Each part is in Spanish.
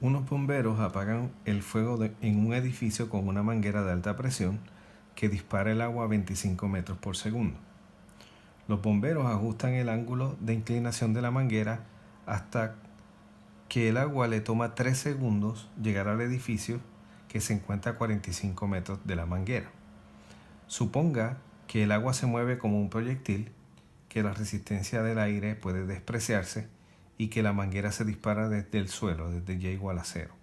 Unos bomberos apagan el fuego en un edificio con una manguera de alta presión que dispara el agua a 25 metros por segundo. Los bomberos ajustan el ángulo de inclinación de la manguera hasta que el agua le toma 3 segundos llegar al edificio que se encuentra a 45 metros de la manguera. Suponga que el agua se mueve como un proyectil, que la resistencia del aire puede despreciarse y que la manguera se dispara desde el suelo, desde y igual a 0.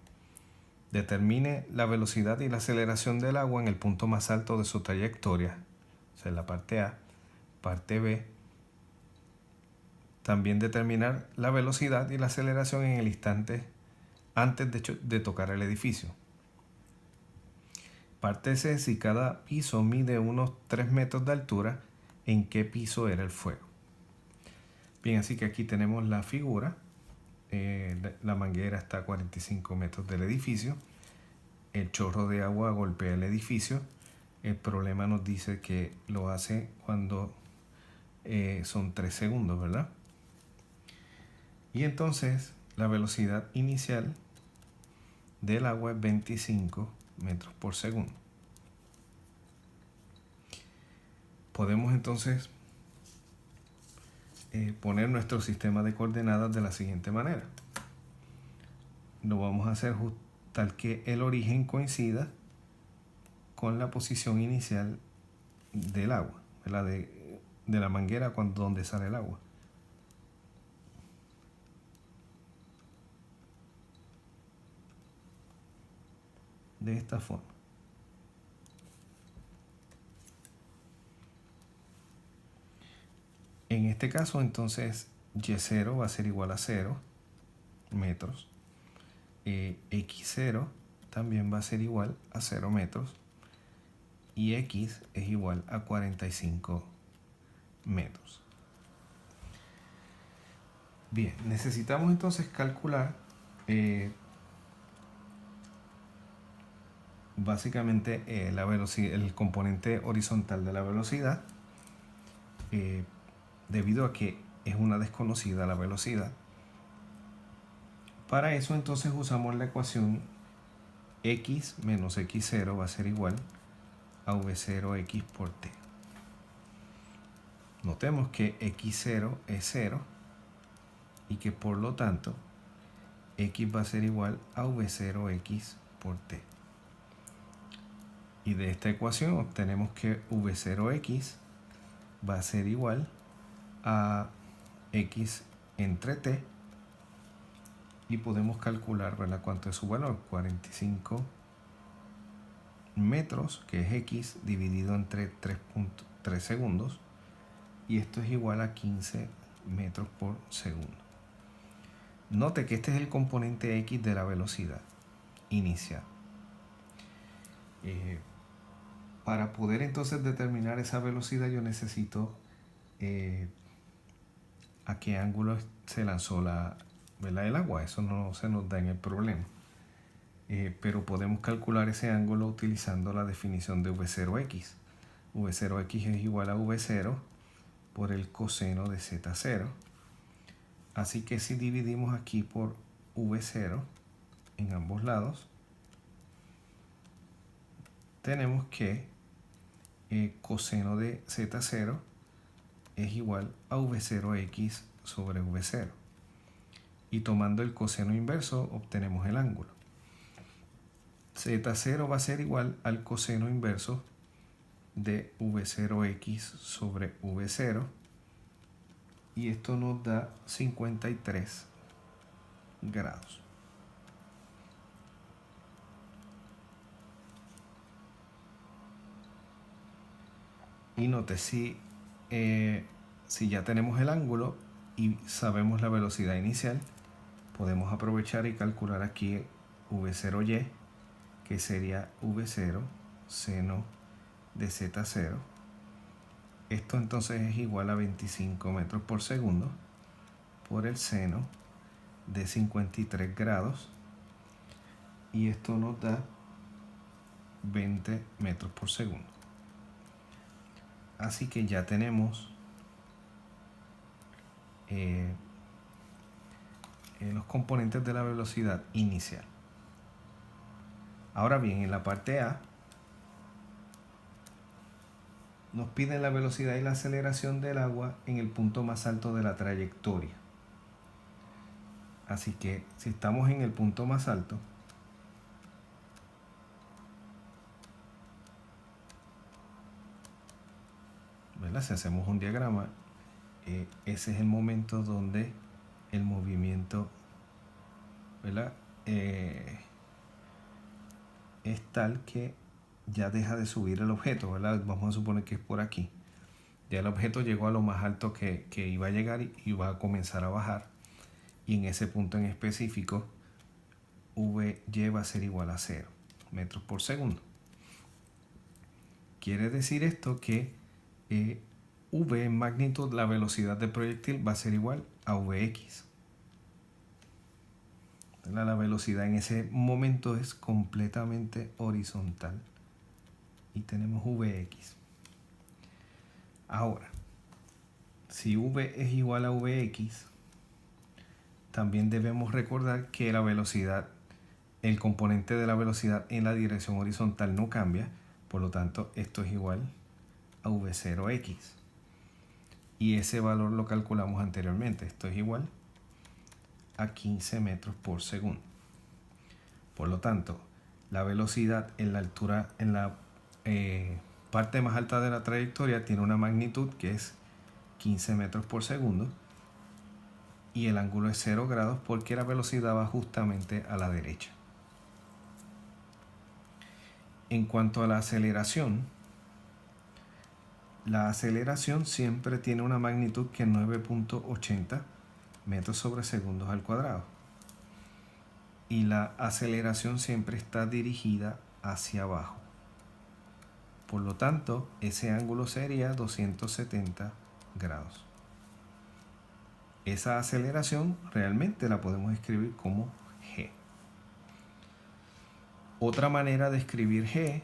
Determine la velocidad y la aceleración del agua en el punto más alto de su trayectoria, o sea, en la parte A. Parte B, también determinar la velocidad y la aceleración en el instante antes de tocar el edificio. Parte C, si cada piso mide unos 3 metros de altura, ¿en qué piso era el fuego? Bien, así que aquí tenemos la figura. La manguera está a 45 metros del edificio. El chorro de agua golpea el edificio. El problema nos dice que lo hace cuando son 3 segundos, ¿verdad? Y entonces la velocidad inicial del agua es 25 metros por segundo. Podemos entonces poner nuestro sistema de coordenadas de la siguiente manera. Lo vamos a hacer tal que el origen coincida con la posición inicial del agua, ¿verdad? De la manguera donde sale el agua. De esta forma. En este caso, entonces, Y0 va a ser igual a 0 metros. X0 también va a ser igual a 0 metros. Y X es igual a 45 metros. Bien, necesitamos entonces calcular básicamente la velocidad, el componente horizontal de la velocidad, debido a que es una desconocida la velocidad. Para eso entonces usamos la ecuación x menos x0 va a ser igual a v0x por t. Notemos que x0 es 0 y que por lo tanto x va a ser igual a v0x por t. Y de esta ecuación obtenemos que v0x va a ser igual a x entre t, y podemos calcular, ¿verdad?, cuánto es su valor. 45 metros, que es x, dividido entre 3.3 segundos, y esto es igual a 15 metros por segundo. Note que este es el componente x de la velocidad inicial. Para poder entonces determinar esa velocidad, yo necesito a qué ángulo se lanzó el agua. Eso no se nos da en el problema. Pero podemos calcular ese ángulo utilizando la definición de v0x. v0x es igual a v0 por el coseno de z0. Así que si dividimos aquí por v0 en ambos lados, tenemos que coseno de z0 es igual a v0x sobre v0. Y tomando el coseno inverso obtenemos el ángulo. Z0 va a ser igual al coseno inverso de v0x sobre v0. Y esto nos da 53 grados. Y note, si ya tenemos el ángulo y sabemos la velocidad inicial, podemos aprovechar y calcular aquí v0y, que sería v0 seno de z0. Esto entonces es igual a 25 metros por segundo por el seno de 53 grados, y esto nos da 20 metros por segundo. Así que ya tenemos los componentes de la velocidad inicial. Ahora bien, en la parte A nos piden la velocidad y la aceleración del agua en el punto más alto de la trayectoria. Así que si estamos en el punto más alto, ¿verdad? Si hacemos un diagrama, ese es el momento donde el movimiento, ¿verdad? Es tal que ya deja de subir el objeto, ¿verdad? Vamos a suponer que es por aquí. Ya el objeto llegó a lo más alto que iba a llegar y va a comenzar a bajar. Y en ese punto en específico, Vy va a ser igual a 0 metros por segundo. Quiere decir esto que V en magnitud, la velocidad del proyectil, va a ser igual a Vx. La velocidad en ese momento es completamente horizontal y tenemos Vx. Ahora, si V es igual a Vx, también debemos recordar que la velocidad, el componente de la velocidad en la dirección horizontal no cambia, por lo tanto esto es igual a V0x. Y ese valor lo calculamos anteriormente, esto es igual a 15 metros por segundo. Por lo tanto, la velocidad en la altura, en la parte más alta de la trayectoria tiene una magnitud que es 15 metros por segundo y el ángulo es 0 grados porque la velocidad va justamente a la derecha. En cuanto a la aceleración siempre tiene una magnitud que es 9.80 metros sobre segundos al cuadrado. Y la aceleración siempre está dirigida hacia abajo. Por lo tanto, ese ángulo sería 270 grados. Esa aceleración realmente la podemos escribir como g. Otra manera de escribir g,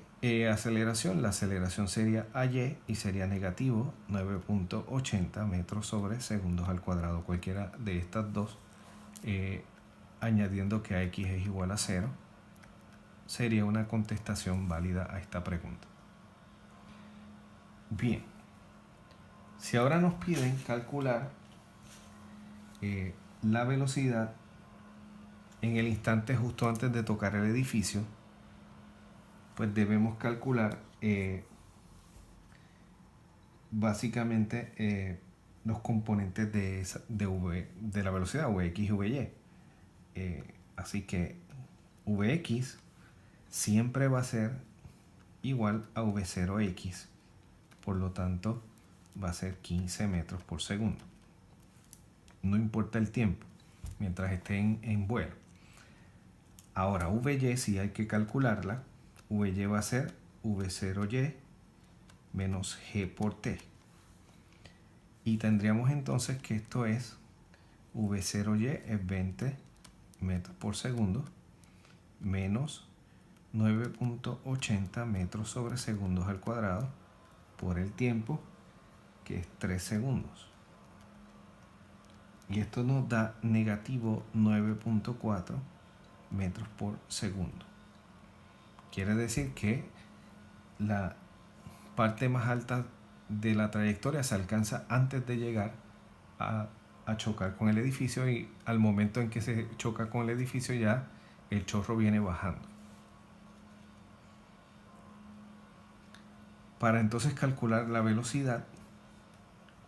aceleración, la aceleración sería AY y sería negativo 9.80 metros sobre segundos al cuadrado. Cualquiera de estas dos, añadiendo que AX es igual a 0, sería una contestación válida a esta pregunta. Bien, si ahora nos piden calcular la velocidad en el instante justo antes de tocar el edificio, pues debemos calcular básicamente los componentes de la velocidad, Vx y Vy. Así que Vx siempre va a ser igual a V0x, por lo tanto va a ser 15 metros por segundo. No importa el tiempo, mientras esté en vuelo. Ahora, Vy sí hay que calcularla. Vy va a ser V0y menos g por t. Y tendríamos entonces que esto es V0y es 20 metros por segundo menos 9.80 metros sobre segundos al cuadrado por el tiempo, que es 3 segundos. Y esto nos da negativo 9.4 metros por segundo. Quiere decir que la parte más alta de la trayectoria se alcanza antes de llegar a chocar con el edificio, y al momento en que se choca con el edificio ya el chorro viene bajando. Para entonces calcular la velocidad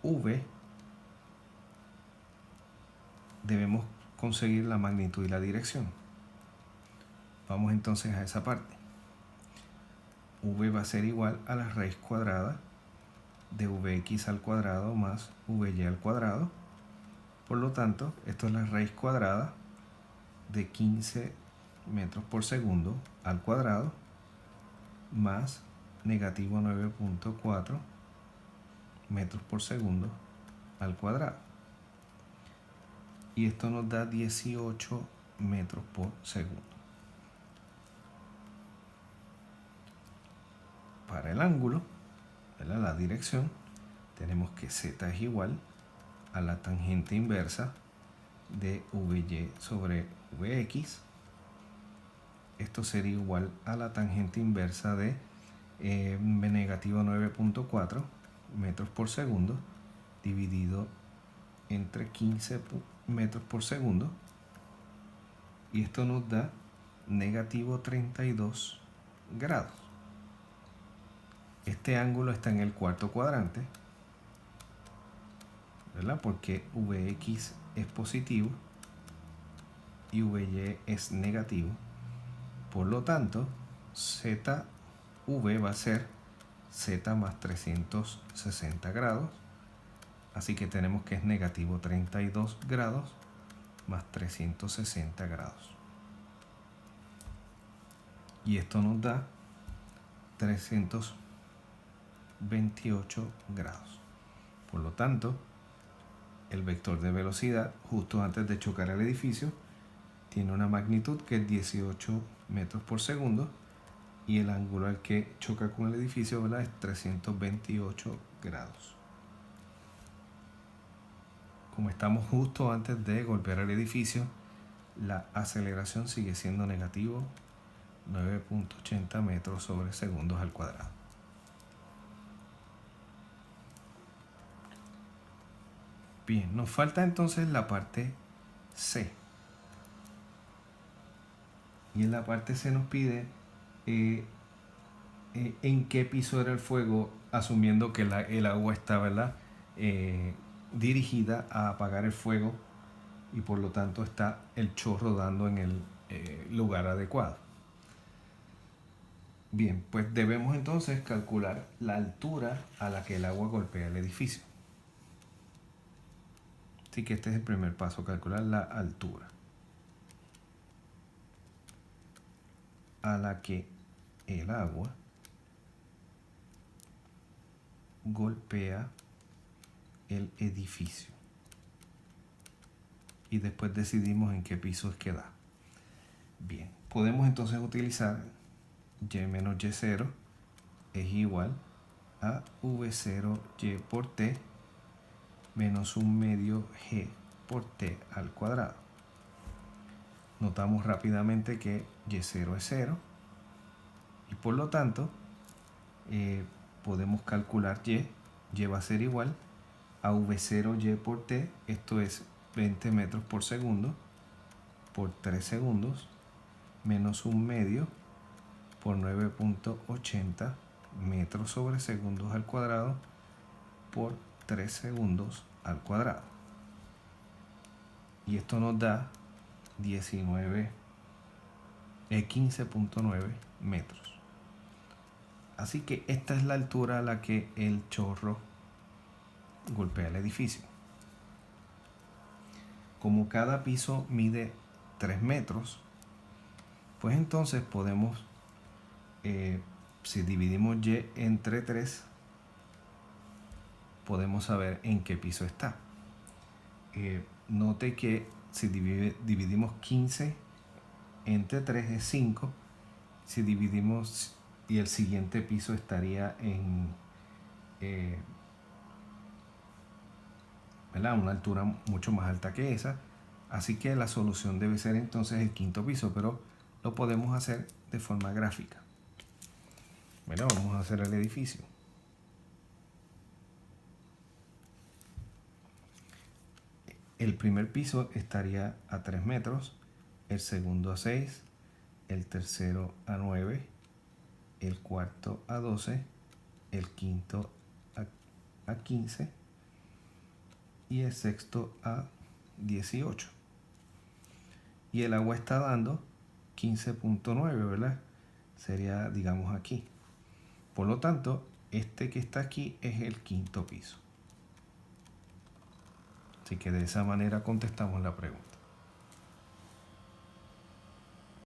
V, debemos conseguir la magnitud y la dirección. Vamos entonces a esa parte. V va a ser igual a la raíz cuadrada de Vx al cuadrado más Vy al cuadrado. Por lo tanto, esto es la raíz cuadrada de 15 metros por segundo al cuadrado más negativo 9.4 metros por segundo al cuadrado. Y esto nos da 18 metros por segundo. Para el ángulo, ¿verdad?, la dirección, tenemos que z es igual a la tangente inversa de VY sobre VX. Esto sería igual a la tangente inversa de negativo 9.4 metros por segundo dividido entre 15 metros por segundo, y esto nos da negativo 32 grados. Este ángulo está en el cuarto cuadrante, ¿verdad? Porque Vx es positivo y Vy es negativo. Por lo tanto, ZV va a ser Z más 360 grados. Así que tenemos que es negativo 32 grados más 360 grados. Y esto nos da 328 grados. Por lo tanto, el vector de velocidad justo antes de chocar al edificio tiene una magnitud que es 18 metros por segundo, y el ángulo al que choca con el edificio, ¿verdad?, es 328 grados. Como estamos justo antes de golpear el edificio, la aceleración sigue siendo negativo 9.80 metros sobre segundos al cuadrado. Bien, nos falta entonces la parte C. Y en la parte C nos pide en qué piso era el fuego, asumiendo que el agua está, ¿verdad?, dirigida a apagar el fuego, y por lo tanto está el chorro dando en el lugar adecuado. Bien, pues debemos entonces calcular la altura a la que el agua golpea el edificio. Así que este es el primer paso, calcular la altura a la que el agua golpea el edificio. Y después decidimos en qué piso es que da. Bien, podemos entonces utilizar y menos y0 es igual a v0y por t menos 1/2 g por t al cuadrado. Notamos rápidamente que y0 es 0, y por lo tanto podemos calcular y va a ser igual a v0y por t, esto es 20 metros por segundo por 3 segundos, menos 1/2 por 9.80 metros sobre segundos al cuadrado por 3 segundos al cuadrado. Y esto nos da 15.9 metros. Así que esta es la altura a la que el chorro golpea el edificio. Como cada piso mide 3 metros, pues entonces podemos, si dividimos y entre 3, podemos saber en qué piso está. Note que si dividimos 15 entre 3 es 5. Si dividimos, y el siguiente piso estaría en una altura mucho más alta que esa. Así que la solución debe ser entonces el quinto piso, pero lo podemos hacer de forma gráfica. Bueno, vamos a hacer el edificio. El primer piso estaría a 3 metros, el segundo a 6, el tercero a 9, el cuarto a 12, el quinto a 15 y el sexto a 18. Y el agua está dando 15.9, ¿verdad? Sería, digamos, aquí. Por lo tanto, este que está aquí es el quinto piso. Así que de esa manera contestamos la pregunta.